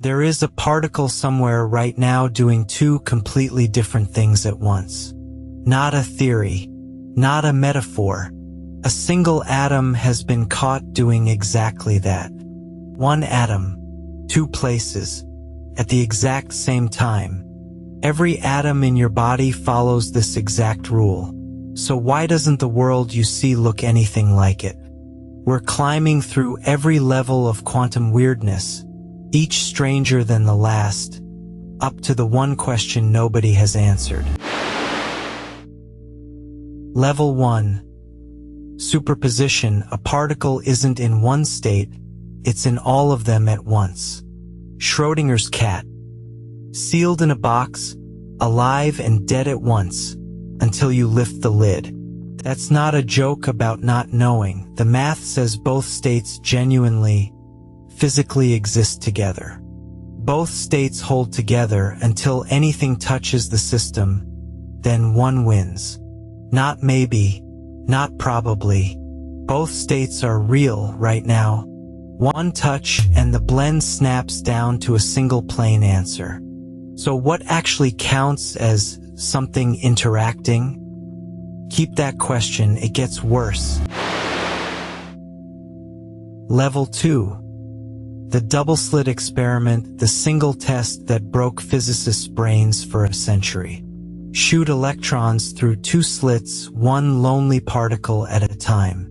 There is a particle somewhere right now doing two completely different things at once. Not a theory, not a metaphor. A single atom has been caught doing exactly that. One atom, two places, at the exact same time. Every atom in your body follows this exact rule. So why doesn't the world you see look anything like it? We're climbing through every level of quantum weirdness, each stranger than the last, up to the one question nobody has answered. Level 1. Superposition. A particle isn't in one state, it's in all of them at once. Schrodinger's cat. Sealed in a box, alive and dead at once, until you lift the lid. That's not a joke about not knowing. The math says both states genuinely, physically exist together. Both states hold together until anything touches the system, then one wins. Not maybe, not probably. Both states are real right now. One touch and the blend snaps down to a single plain answer. So what actually counts as something interacting? Keep that question, it gets worse. Level 2. The double-slit experiment, the single test that broke physicists' brains for a century. Shoot electrons through two slits, one lonely particle at a time.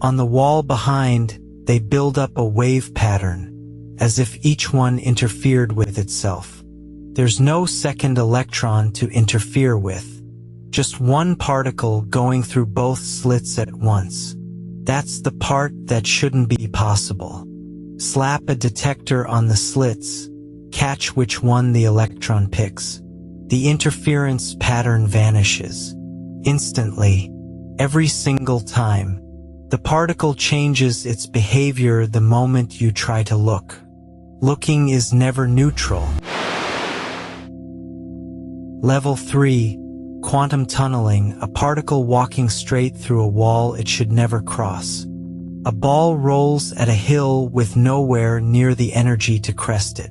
On the wall behind, they build up a wave pattern, as if each one interfered with itself. There's no second electron to interfere with, just one particle going through both slits at once. That's the part that shouldn't be possible. Slap a detector on the slits, catch which one the electron picks. The interference pattern vanishes. Instantly, every single time. The particle changes its behavior the moment you try to look. Looking is never neutral. Level 3. Quantum tunneling, a particle walking straight through a wall it should never cross. A ball rolls at a hill with nowhere near the energy to crest it.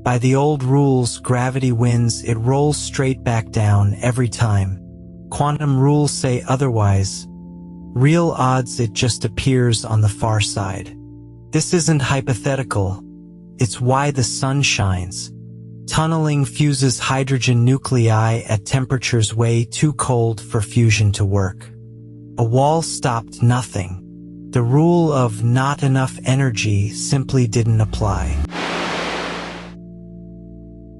By the old rules, gravity wins, it rolls straight back down every time. Quantum rules say otherwise. Real odds it just appears on the far side. This isn't hypothetical. It's why the sun shines. Tunneling fuses hydrogen nuclei at temperatures way too cold for fusion to work. A wall stopped nothing. The rule of not enough energy simply didn't apply.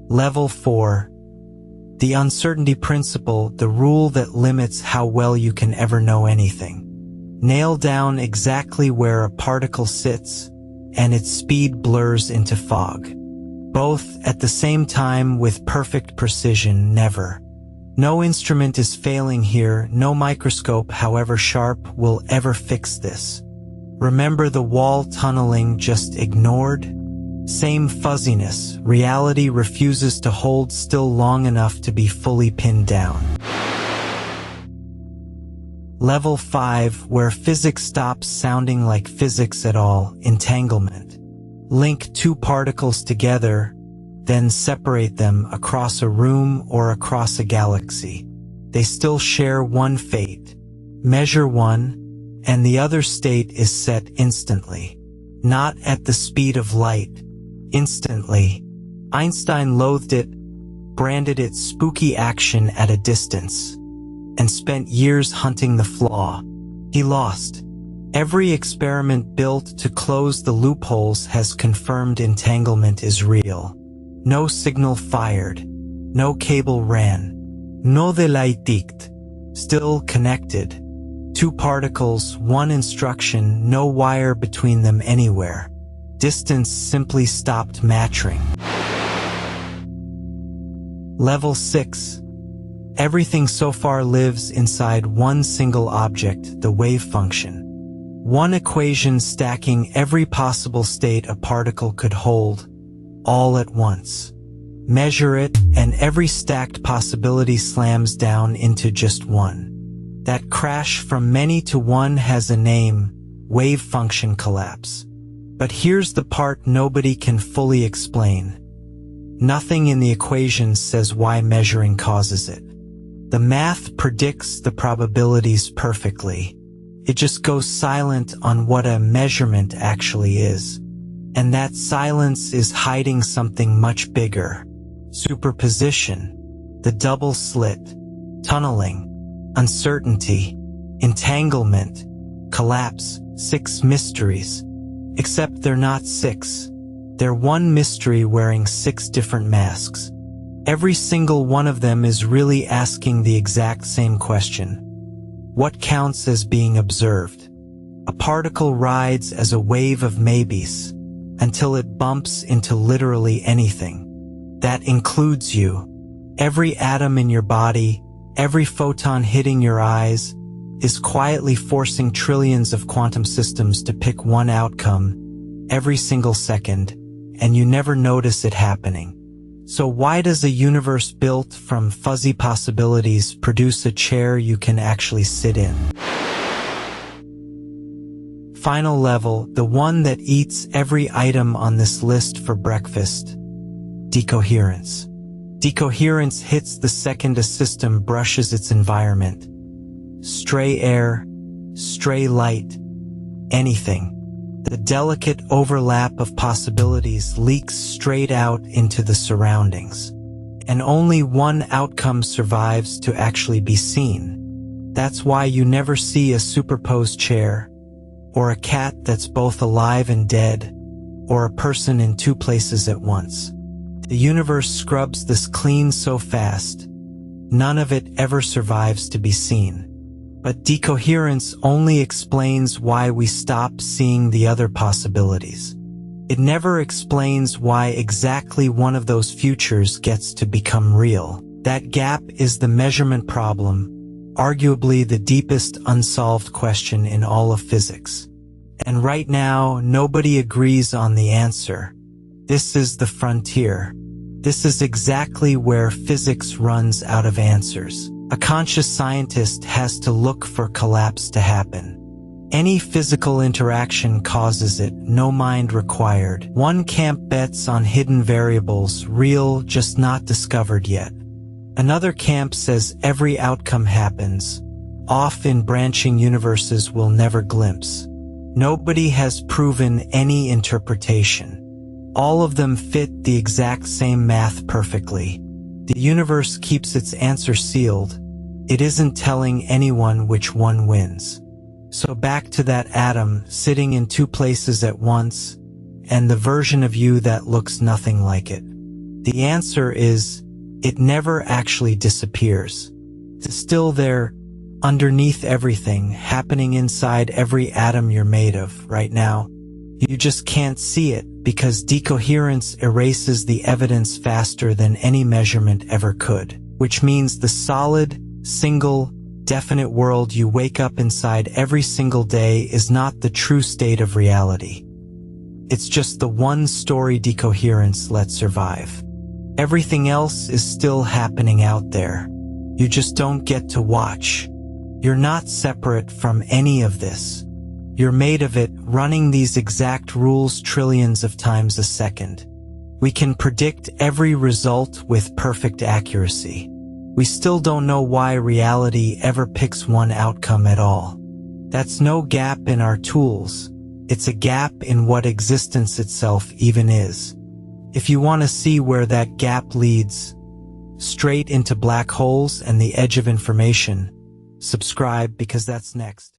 Level 4. The uncertainty principle, the rule that limits how well you can ever know anything. Nail down exactly where a particle sits, and its speed blurs into fog. Both at the same time with perfect precision, never. No instrument is failing here, no microscope, however sharp, will ever fix this. Remember the wall tunneling just ignored? Same fuzziness, reality refuses to hold still long enough to be fully pinned down. Level 5, where physics stops sounding like physics at all, entanglement. Link two particles together, then separate them across a room or across a galaxy. They still share one fate. Measure one, and the other state is set instantly. Not at the speed of light. Instantly. Einstein loathed it, branded it spooky action at a distance, and spent years hunting the flaw. He lost. Every experiment built to close the loopholes has confirmed entanglement is real. No signal fired. No cable ran. No delay ticked. Still connected. Two particles, one instruction, no wire between them anywhere. Distance simply stopped mattering. Level 6. Everything so far lives inside one single object, the wave function. One equation stacking every possible state a particle could hold, all at once. Measure it, and every stacked possibility slams down into just one. That crash from many to one has a name, wave function collapse. But here's the part nobody can fully explain. Nothing in the equations says why measuring causes it. The math predicts the probabilities perfectly. It just goes silent on what a measurement actually is. And that silence is hiding something much bigger. Superposition, the double slit, tunneling, uncertainty, entanglement, collapse, 6 mysteries. Except they're not 6. They're one mystery wearing 6 different masks. Every single one of them is really asking the exact same question. What counts as being observed? A particle rides as a wave of maybes until it bumps into literally anything. That includes you. Every atom in your body, every photon hitting your eyes, is quietly forcing trillions of quantum systems to pick one outcome every single second, and you never notice it happening. So why does a universe built from fuzzy possibilities produce a chair you can actually sit in? Final level, the one that eats every item on this list for breakfast. Decoherence. Decoherence hits the second a system brushes its environment. Stray air, stray light, anything. The delicate overlap of possibilities leaks straight out into the surroundings. And only one outcome survives to actually be seen. That's why you never see a superposed chair, or a cat that's both alive and dead, or a person in 2 places at once. The universe scrubs this clean so fast, none of it ever survives to be seen. But decoherence only explains why we stop seeing the other possibilities. It never explains why exactly one of those futures gets to become real. That gap is the measurement problem, arguably the deepest unsolved question in all of physics. And right now, nobody agrees on the answer. This is the frontier. This is exactly where physics runs out of answers. A conscious scientist has to look for collapse to happen. Any physical interaction causes it, no mind required. One camp bets on hidden variables, real, just not discovered yet. Another camp says every outcome happens, off in branching universes we'll never glimpse. Nobody has proven any interpretation. All of them fit the exact same math perfectly. The universe keeps its answer sealed. It isn't telling anyone which one wins. So back to that atom sitting in 2 places at once, and the version of you that looks nothing like it. The answer is, it never actually disappears. It's still there, underneath everything, happening inside every atom you're made of right now. You just can't see it, because decoherence erases the evidence faster than any measurement ever could. Which means the solid, single, definite world you wake up inside every single day is not the true state of reality. It's just the one story decoherence lets survive. Everything else is still happening out there. You just don't get to watch. You're not separate from any of this. You're made of it, running these exact rules trillions of times a second. We can predict every result with perfect accuracy. We still don't know why reality ever picks one outcome at all. That's no gap in our tools. It's a gap in what existence itself even is. If you want to see where that gap leads, straight into black holes and the edge of information, subscribe because that's next.